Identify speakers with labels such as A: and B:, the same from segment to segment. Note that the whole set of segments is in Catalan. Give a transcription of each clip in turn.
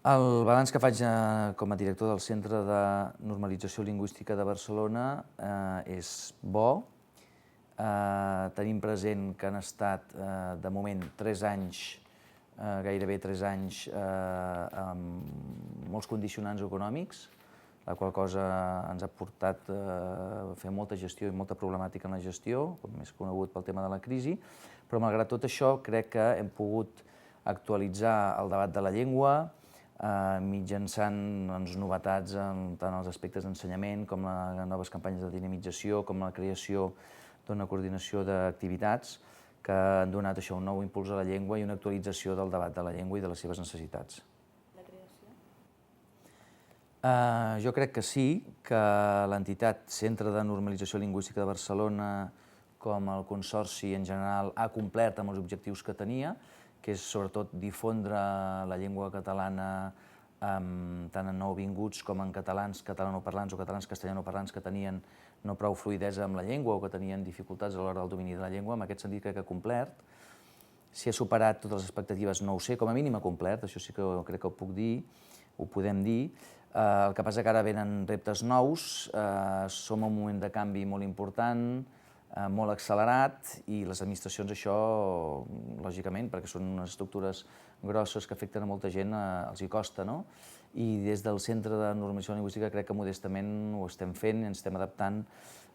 A: El balanç que faig com a director del Centre de Normalització Lingüística de Barcelona és bo. Tenim present que han estat, de moment, 3 anys, gairebé 3 anys, amb molts condicionants econòmics, la qual cosa ens ha portat a fer molta gestió i molta problemàtica en la gestió, com és conegut pel tema de la crisi, però malgrat tot això crec que hem pogut actualitzar el debat de la llengua, mitjançant novetats en tant els aspectes d'ensenyament com les noves campanyes de dinamització, com la creació d'una coordinació d'activitats que han donat això, un nou impuls a la llengua i una actualització del debat de la llengua i de les seves necessitats.
B: La creació?
A: Jo crec que sí, que l'entitat Centre de Normalització Lingüística de Barcelona, com el Consorci en general, ha complert amb els objectius que tenia, que és sobretot difondre la llengua catalana tant en nouvinguts com en catalans catalanoparlants o catalans castellanoparlants que tenien no prou fluïdesa amb la llengua o que tenien dificultats a l'hora del domini de la llengua. En aquest sentit crec que ha complert. Si ha superat totes les expectatives no ho sé, com a mínim ha complert, això sí que crec que ho puc dir, ho podem dir. El que passa que ara venen reptes nous, som en un moment de canvi molt important, molt accelerat, i les administracions això, lògicament, perquè són unes estructures grosses que afecten a molta gent, els hi costa, no? I des del Centre de Normalització Lingüística crec que modestament ho estem fent i ens estem adaptant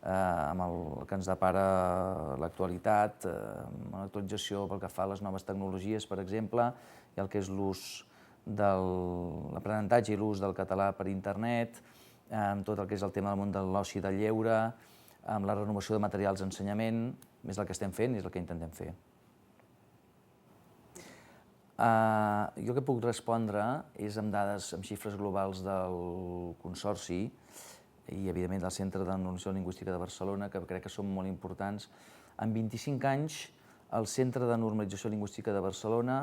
A: amb el que ens depara l'actualitat, amb una actualització pel que fa a les noves tecnologies, per exemple, i el que és l'ús de l'aprenentatge i l'ús del català per internet, amb tot el que és el tema del món de l'oci i del lleure, amb la renovació de materials d'ensenyament, és el que estem fent i és el que intentem fer. Jo que puc respondre és amb dades, amb xifres globals del Consorci i, evidentment, del Centre de Normalització Lingüística de Barcelona, que crec que són molt importants. En 25 anys, el Centre de Normalització Lingüística de Barcelona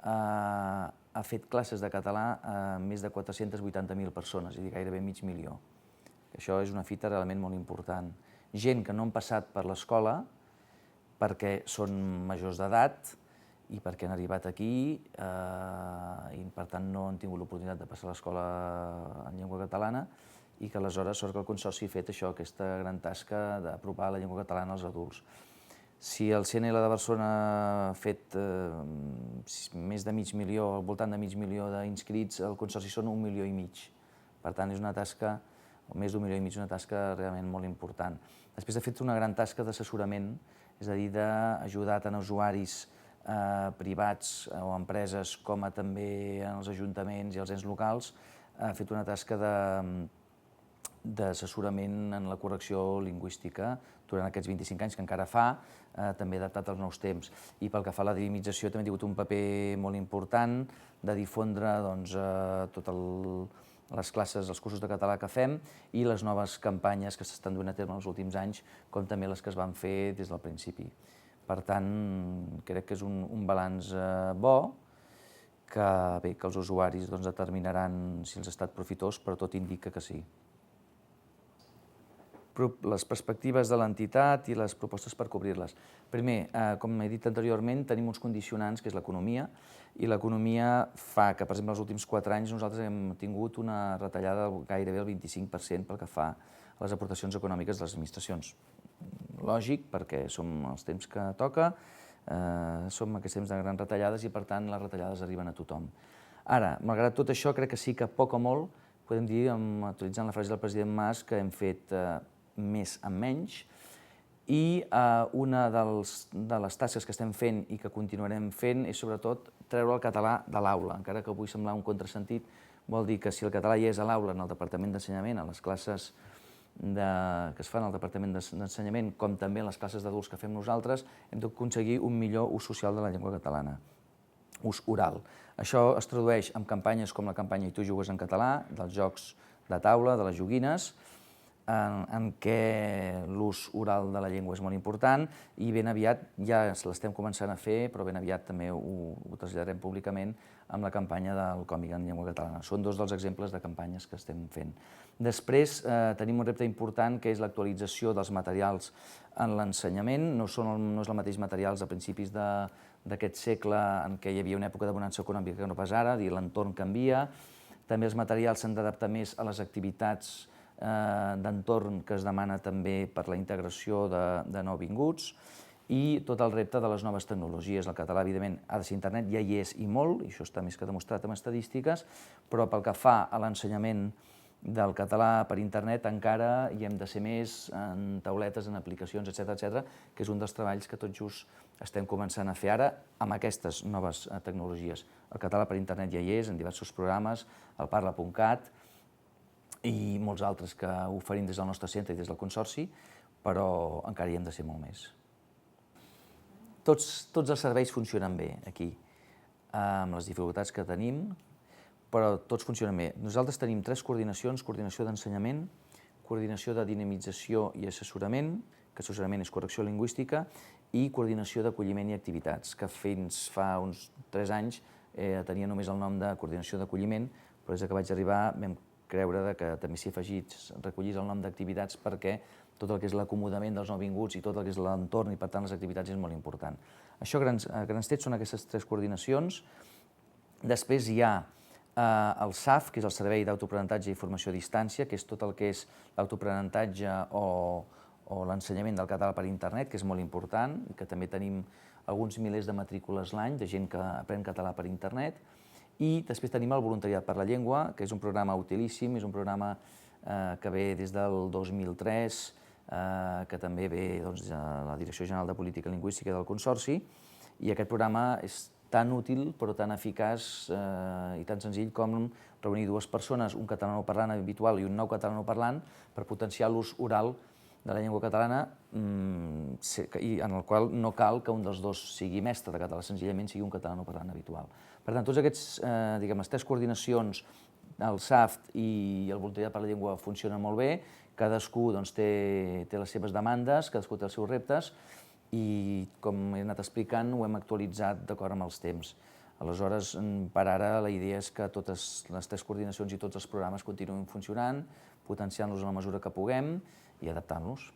A: ha fet classes de català a més de 480.000 persones, és a dir, gairebé mig milió. Això és una fita realment molt important. Gent que no han passat per l'escola perquè són majors d'edat i perquè han arribat aquí i, per tant, no han tingut l'oportunitat de passar a l'escola en llengua catalana i que, aleshores, sort que el Consorci ha fet això, aquesta gran tasca d'apropar la llengua catalana als adults. Si el CNL de Barcelona ha fet més de mig milió, al voltant de mig milió d'inscrits, el Consorci són 1,5 milions. Per tant, és una tasca, o més d'1,5 milions, una tasca realment molt important. Després ha fet una gran tasca d'assessorament, és a dir, d'ajudar tant a usuaris privats o empreses com també en els ajuntaments i els ens locals. Ha fet una tasca d'assessorament en la correcció lingüística durant aquests 25 anys, que encara fa, també adaptat als nous temps. I pel que fa a la dinamització també ha tingut un paper molt important de difondre totes les classes, els cursos de català que fem i les noves campanyes que s'estan duent a terme els últims anys, com també les que es van fer des del principi. Per tant, crec que és un balanç bo, que els usuaris determinaran si els ha estat profitós, però tot indica que sí. Les perspectives de l'entitat i les propostes per cobrir-les. Primer, com he dit anteriorment, tenim uns condicionants, que és l'economia, i l'economia fa que, per exemple, els últims 4 anys nosaltres hem tingut una retallada de gairebé el 25% pel que fa a les aportacions econòmiques de les administracions. Lògic, perquè som els temps que toca, som aquests temps de grans retallades i, per tant, les retallades arriben a tothom. Ara, malgrat tot això, crec que sí que poc o molt, podem dir, utilitzant la frase del president Mas, que hem fet més amb menys, i una de les tasques que estem fent i que continuarem fent és, sobretot, treure el català de l'aula. Encara que avui sembla un contrasentit, vol dir que si el català hi és a l'aula, en el Departament d'Ensenyament, a les classes que es fan al Departament d'Ensenyament, com també en les classes d'adults que fem nosaltres, hem d'aconseguir un millor ús social de la llengua catalana, ús oral. Això es tradueix en campanyes com la campanya I tu jugues en català, dels jocs de taula, de les joguines, en què l'ús oral de la llengua és molt important i ben aviat ja l'estem començant a fer, però ben aviat també ho traslladarem públicament amb la campanya del còmic en llengua catalana. Són 2 dels exemples de campanyes que estem fent. Després tenim un repte important, que és l'actualització dels materials en l'ensenyament. No és el mateix materials a principis d'aquest segle en què hi havia una època de bonança econòmica que no pas ara, l'entorn canvia, també els materials s'han d'adaptar més a les activitats d'entorn que es demana també per la integració de nouvinguts i tot el repte de les noves tecnologies. El català, evidentment, ha de ser internet, ja hi és i molt, i això està més que demostrat amb estadístiques, però pel que fa a l'ensenyament del català per internet encara hi hem de ser més en tauletes, en aplicacions, etc., que és un dels treballs que tot just estem començant a fer ara amb aquestes noves tecnologies. El català per internet ja hi és, en diversos programes, el Parla.cat i molts altres que oferim des del nostre centre i des del Consorci, però encara hi hem de ser molt més. Tots els serveis funcionen bé aquí, amb les dificultats que tenim, però tots funcionen bé. Nosaltres tenim 3 coordinacions: coordinació d'ensenyament, coordinació de dinamització i assessorament, que assessorament és correcció lingüística, i coordinació d'acolliment i activitats, que fins fa uns 3 anys tenia només el nom de coordinació d'acolliment, però des que vaig arribar vam creure que també s'hi recollís el nom d'activitats perquè tot el que és l'acomodament dels nouvinguts i tot el que és l'entorn i, per tant, les activitats és molt important. Això, a grans trets, són aquestes 3 coordinacions. Després hi ha el SAF, que és el Servei d'Autoaprenentatge i Formació a Distància, que és tot el que és l'autoaprenentatge o l'ensenyament del català per internet, que és molt important, i que també tenim alguns milers de matrícules l'any de gent que aprèn català per internet. I després tenim el Voluntariat per la Llengua, que és un programa utilíssim, és un programa que ve des del 2003, que també ve de la Direcció General de Política Lingüística del Consorci, i aquest programa és tan útil però tan eficaç i tan senzill com reunir 2 persones, un catalanoparlant habitual i un nou catalanoparlant, per potenciar l'ús oral de la llengua catalana, i en el qual no cal que un dels 2 sigui mestre de català, senzillament sigui un catalanoparlant habitual. Per tant, tots aquests, les 3 coordinacions, el SAFT i el Voluntariat per la Llengua, funcionen molt bé. Cadascú té les seves demandes, cadascú té els seus reptes, i, com he anat explicant, ho hem actualitzat d'acord amb els temps. Aleshores, per ara, la idea és que totes les 3 coordinacions i tots els programes continuïn funcionant, potenciant-los en la mesura que puguem i adaptant-los.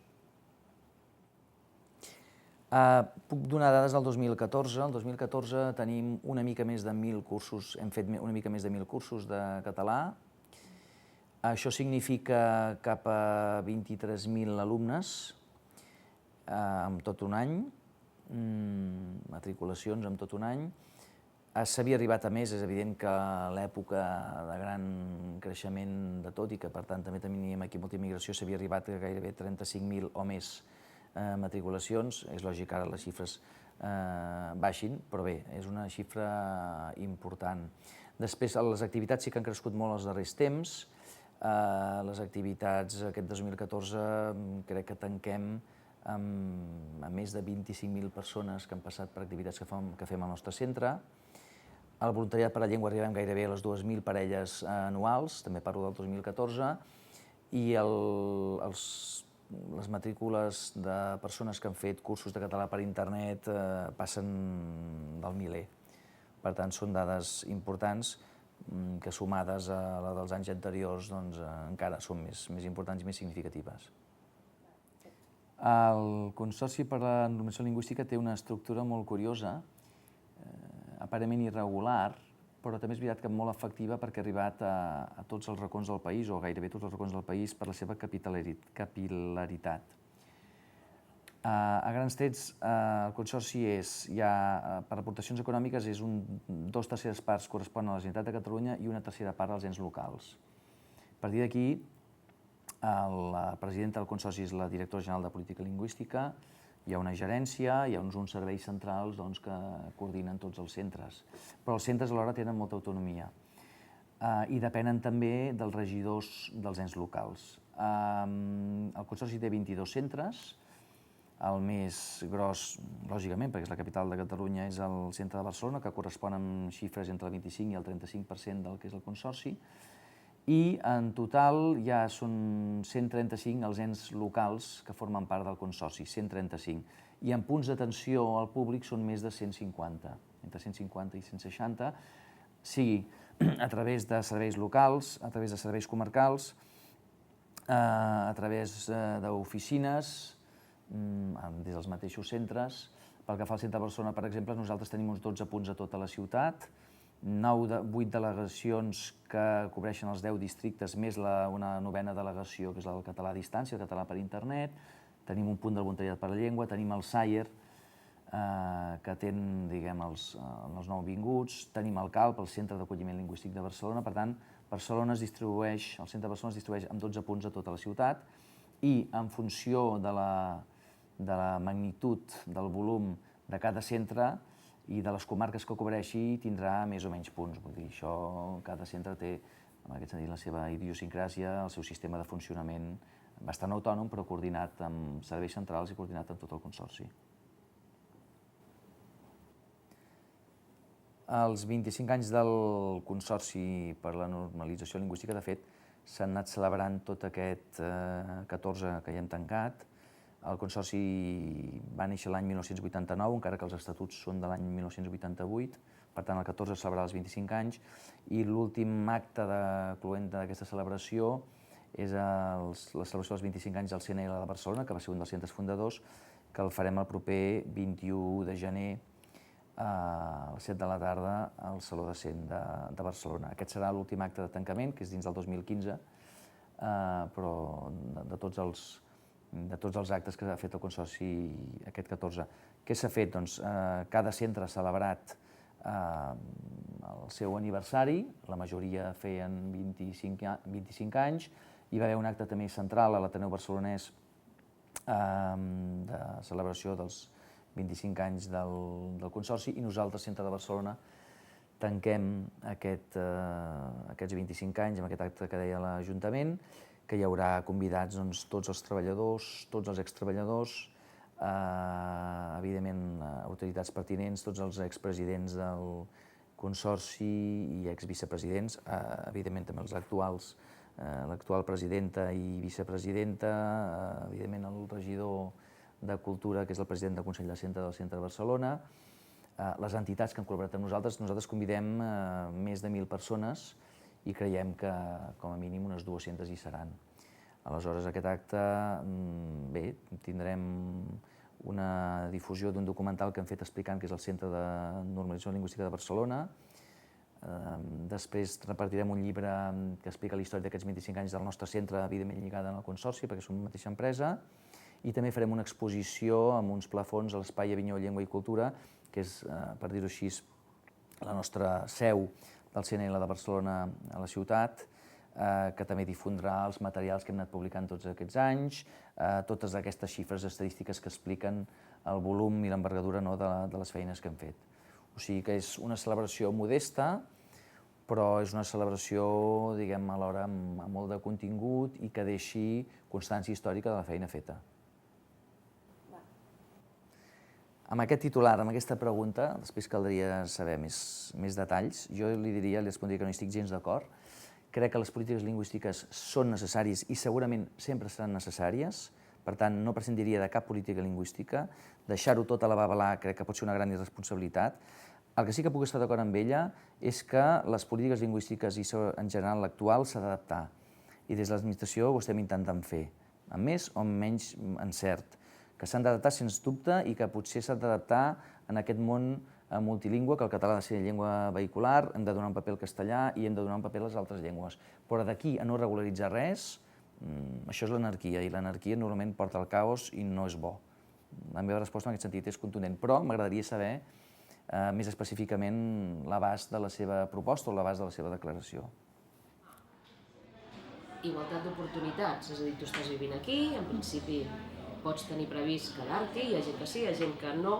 A: Puc donar dades del 2014. El 2014 tenim una mica més de 1.000 cursos, hem fet una mica més de 1.000 cursos de català. Això significa cap a 23.000 alumnes en tot un any, matriculacions en tot un any. S'havia arribat a més, és evident que a l'època de gran creixement de tot i que, per tant, també teníem aquí molta immigració, s'havia arribat a gairebé 35.000 o més matriculacions. És lògic que ara les xifres baixin, però bé, és una xifra important. Després, les activitats sí que han crescut molt els darrers temps. Les activitats aquest 2014 crec que tanquem amb més de 25.000 persones que han passat per activitats que fem al nostre centre. Al Voluntariat per la Llengua arribem gairebé a les 2.000 parelles anuals, també parlo del 2014, i les matrícules de persones que han fet cursos de català per internet passen del miler. Per tant, són dades importants que, sumades a la dels anys anteriors, encara són més importants i més significatives. El Consorci per la Normalització Lingüística té una estructura molt curiosa, aparentment irregular, però també és veritat que molt efectiva perquè ha arribat a tots els racons del país, o gairebé tots els racons del país, per la seva capil·laritat. A grans trets, el Consorci per aportacions econòmiques, és 2/3 parts corresponen a la Generalitat de Catalunya i 1/3 part als ens locals. A partir d'aquí, la presidenta del Consorci és la directora general de Política Lingüística, hi ha una gerència, hi ha uns serveis centrals que coordinen tots els centres. Però els centres alhora tenen molta autonomia i depenen també dels regidors dels ens locals. El Consorci té 22 centres. El més gros, lògicament, perquè és la capital de Catalunya, és el centre de Barcelona, que correspon amb xifres entre el 25 i el 35% del que és el Consorci. I en total ja són 135 els ens locals que formen part del Consorci, 135. I en punts d'atenció al públic són més de 150, entre 150 i 160, sigui a través de serveis locals, a través de serveis comarcals, a través d'oficines, des dels mateixos centres, Pel que fa al centre de Barcelona, per exemple, nosaltres tenim uns 12 punts a tota la ciutat, 8 delegacions que cobreixen els 10 districtes, més una novena delegació, que és el català a distància, el català per internet. Tenim un punt del voluntariat per la llengua, tenim el SAIER, que atén, diguem, els nouvinguts, tenim el CALP, el Centre d'Acolliment Lingüístic de Barcelona. Per tant, el centre de Barcelona es distribueix amb 12 punts a tota la ciutat i en funció de la magnitud, del volum de cada centre i de les comarques que cobreixi, tindrà més o menys punts. Vull dir, això, cada centre té, en aquest sentit, la seva idiosincràsia, el seu sistema de funcionament bastant autònom, però coordinat amb serveis centrals i coordinat amb tot el Consorci. Els 25 anys del Consorci per la Normalització Lingüística, de fet, s'han anat celebrant tot aquest 14 que ja hem tancat. El Consorci va néixer l'any 1989, encara que els estatuts són de l'any 1988, per tant, el 14 celebrarà els 25 anys, i l'últim acte cloent d'aquesta celebració és la celebració dels 25 anys del CNL de Barcelona, que va ser un dels centres fundadors, que el farem el proper 21 de gener a les 7 de la tarda al Saló de Cent de Barcelona. Aquest serà l'últim acte de tancament, que és dins del 2015, però de tots els actes que ha fet el Consorci aquest 14. Què s'ha fet? Doncs cada centre ha celebrat el seu aniversari, la majoria feien 25 anys, hi va haver un acte també central a l'Ateneu Barcelonès de celebració dels 25 anys del Consorci, i nosaltres, Centre de Barcelona, tanquem aquests 25 anys amb aquest acte que deia l'Ajuntament, que hi haurà convidats tots els treballadors, tots els extreballadors, evidentment autoritats pertinents, tots els expresidents del Consorci i exvicepresidents, evidentment també els actuals, l'actual presidenta i vicepresidenta, evidentment el regidor de Cultura, que és el president del Consell de Centre del Centre de Barcelona, les entitats que han col·laborat amb nosaltres. Nosaltres convidem més de 1.000 persones i creiem que com a mínim unes 200 hi seran. Aleshores, aquest acte, bé, tindrem una difusió d'un documental que hem fet explicant que és el Centre de Normalització Lingüística de Barcelona. Després repartirem un llibre que explica la història d'aquests 25 anys del nostre centre, evidentment lligada al Consorci, perquè som la mateixa empresa, i també farem una exposició amb uns plafons a l'Espai Avinyó Llengua i Cultura, que és, per dir-ho així, la nostra seu del CNL de Barcelona a la ciutat, que també difondrà els materials que hem anat publicant tots aquests anys, totes aquestes xifres estadístiques que expliquen el volum i l'envergadura de les feines que hem fet. O sigui que és una celebració modesta, però és una celebració, diguem, alhora amb molt de contingut i que deixi constància històrica de la feina feta. Amb aquest titular, amb aquesta pregunta, després caldria saber més detalls. Jo li respondria que no hi estic gens d'acord. Crec que les polítiques lingüístiques són necessàries i segurament sempre seran necessàries. Per tant, no prescindiria de cap política lingüística. Deixar-ho tot a la babalà crec que pot ser una gran irresponsabilitat. El que sí que puc estar d'acord amb ella és que les polítiques lingüístiques i en general l'actual s'ha d'adaptar. I des de l'administració ho estem intentant fer, amb més o amb menys encert, que s'han d'adaptar sens dubte i que potser s'ha d'adaptar en aquest món multilingüe, que el català ha de ser llengua vehicular, hem de donar un paper al castellà i hem de donar un paper a les altres llengües. Però d'aquí a no regularitzar res, això és l'anarquia, i l'anarquia normalment porta al caos i no és bo. La meva resposta en aquest sentit és contundent, però m'agradaria saber més específicament l'abast de la seva proposta o l'abast de la seva declaració.
B: Igualtat d'oportunitats, és a dir, tu estàs vivint aquí, en principi pots tenir previst quedar-t'hi, hi ha gent que sí, hi ha gent que no,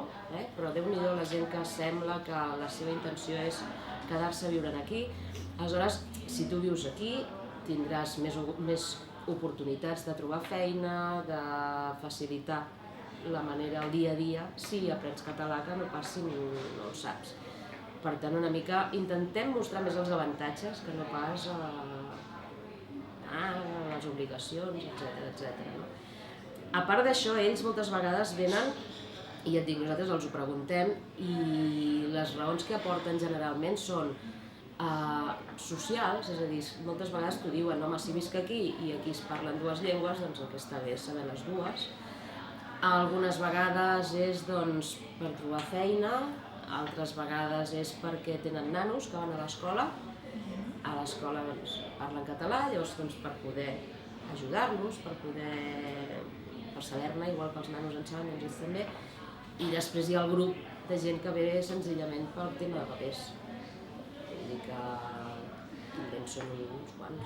B: però Déu-n'hi-do la gent que sembla que la seva intenció és quedar-se viure aquí. Aleshores, si tu vius aquí, tindràs més oportunitats de trobar feina, de facilitar la manera al dia a dia, si aprens català, que no pas si no ho saps. Per tant, una mica intentem mostrar més els avantatges que no pas les obligacions, etc. A part d'això, ells moltes vegades venen, i ja et dic, nosaltres els ho preguntem, i les raons que aporten generalment són socials, és a dir, moltes vegades t'ho diuen, home, si visc aquí i aquí es parlen dues llengües, doncs el que està bé és saber les dues. Algunes vegades és per trobar feina, altres vegades és perquè tenen nanos que van a l'escola. A l'escola parlen català, llavors per poder ajudar-los, per saber-ne, igual que els nanos en saben, ells també. I després hi ha el grup de gent que ve senzillament pel tema de papers. Vull dir que també en són uns quants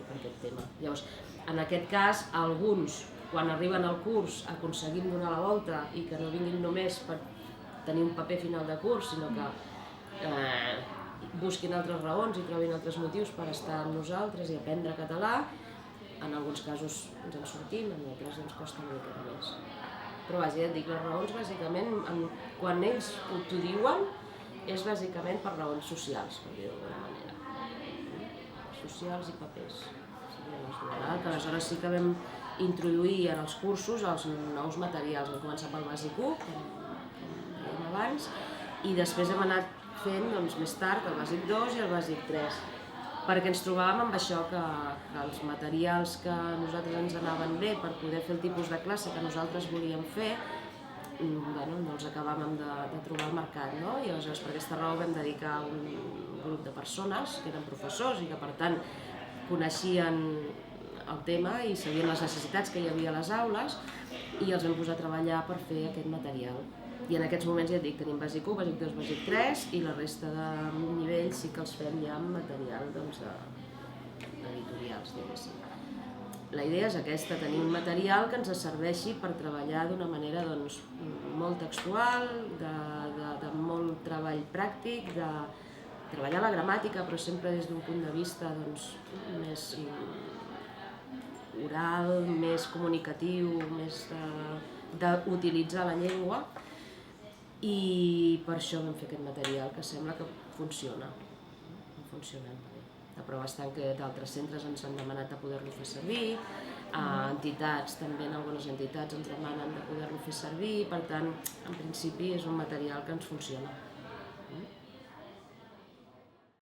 B: per aquest tema. Llavors, en aquest cas, alguns, quan arriben al curs, aconseguim donar la volta i que no vinguin només per tenir un paper final de curs, sinó que busquin altres raons i trobin altres motius per estar amb nosaltres i aprendre català. En alguns casos ens en sortim, en altres ens costa una mica més. Però vaja, ja et dic, les raons bàsicament, quan ells t'ho diuen, és bàsicament per raons socials, per dir-ho d'alguna manera. Socials i papers. Que aleshores sí que vam introduir en els cursos els nous materials. Vam començar pel bàsic 1, com dèiem abans, i després hem anat fent més tard el bàsic 2 i el bàsic 3, perquè ens trobàvem amb això, que els materials que a nosaltres ens anaven bé per poder fer el tipus de classe que nosaltres volíem fer, no els acabàvem de trobar al mercat, no? I aleshores per aquesta raó vam dedicar un grup de persones que eren professors i que per tant coneixien el tema i sabien les necessitats que hi havia a les aules i els vam posar a treballar per fer aquest material. I en aquests moments, ja et dic, tenim bàsic 1, bàsic 2, bàsic 3 i la resta de nivells sí que els fem ja amb material d'editorials, diguéssim. La idea és aquesta, tenir un material que ens serveixi per treballar d'una manera molt textual, de molt treball pràctic, de treballar la gramàtica, però sempre des d'un punt de vista més oral, més comunicatiu, més d'utilitzar la llengua, i per això vam fer aquest material que sembla que funciona. La prova està que d'altres centres ens han demanat de poder-lo fer servir, entitats, també en algunes entitats ens demanen de poder-lo fer servir, per tant, en principi és un material que ens funciona.